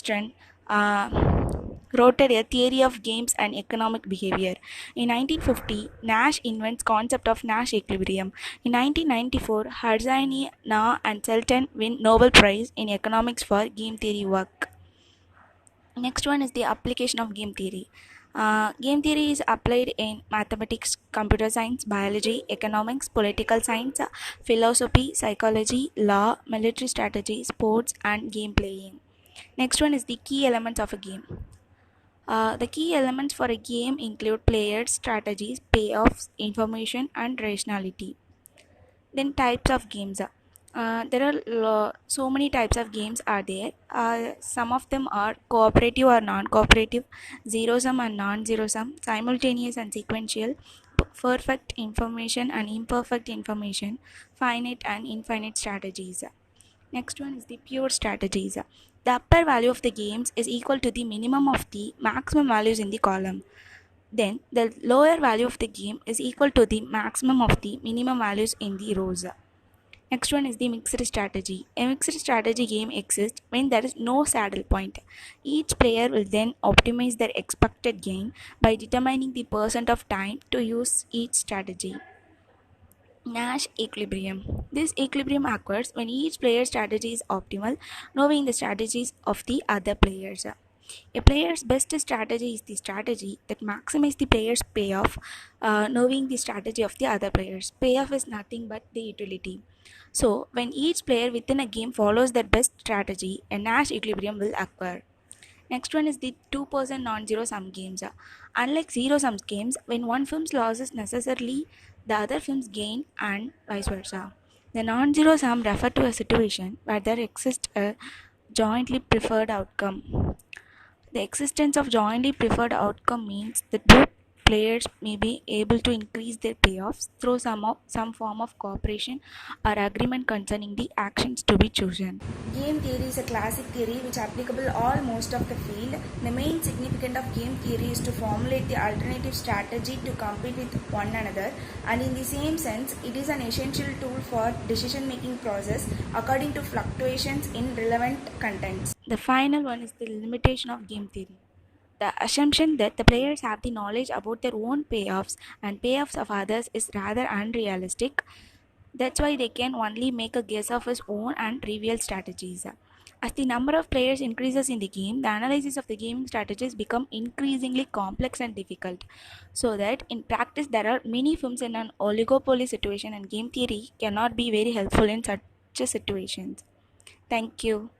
Stern wrote a theory of games and economic behavior. In 1950, Nash invents concept of Nash equilibrium. In 1994, Harsanyi, Na, and Selten win Nobel Prize in economics for game theory work. Next one is the application of game theory. Game theory is applied in mathematics, computer science, biology, economics, political science, philosophy, psychology, law, military strategy, sports, and game playing. Next one is the key elements of a game. The key elements for a game include players, strategies, payoffs, information, and rationality. Then types of games. There are so many types of games are there. Some of them are cooperative or non-cooperative, zero sum and non-zero sum, simultaneous and sequential, perfect information and imperfect information, finite and infinite strategies. Next one is the pure strategies. The upper value of the games is equal to the minimum of the maximum values in the column. Then the lower value of the game is equal to the maximum of the minimum values in the rows. Next one is the mixed strategy. A mixed strategy game exists when there is no saddle point. Each player will then optimize their expected gain by determining the percent of time to use each strategy. Nash equilibrium. This equilibrium occurs when each player's strategy is optimal, knowing the strategies of the other players. A player's best strategy is the strategy that maximizes the player's payoff, knowing the strategy of the other players. Payoff is nothing but the utility. So, when each player within a game follows their best strategy, a Nash equilibrium will occur. Next one is the two-person non-zero sum games. Unlike zero sum games, when one firm's losses necessarily the other firm's gain and vice versa. The non-zero sum refer to a situation where there exists a jointly preferred outcome. The existence of jointly preferred outcome means that both players may be able to increase their payoffs through some form of cooperation or agreement concerning the actions to be chosen. Game theory is a classic theory which is applicable all most of the field. The main significance of game theory is to formulate the alternative strategy to compete with one another, and in the same sense it is an essential tool for decision making process according to fluctuations in relevant contents. The final one is the limitation of game theory. The assumption that the players have the knowledge about their own payoffs and payoffs of others is rather unrealistic. That's why they can only make a guess of his own and trivial strategies. As the number of players increases in the game, the analysis of the gaming strategies become increasingly complex and difficult. So that in practice there are many firms in an oligopoly situation, and game theory cannot be very helpful in such situations. Thank you.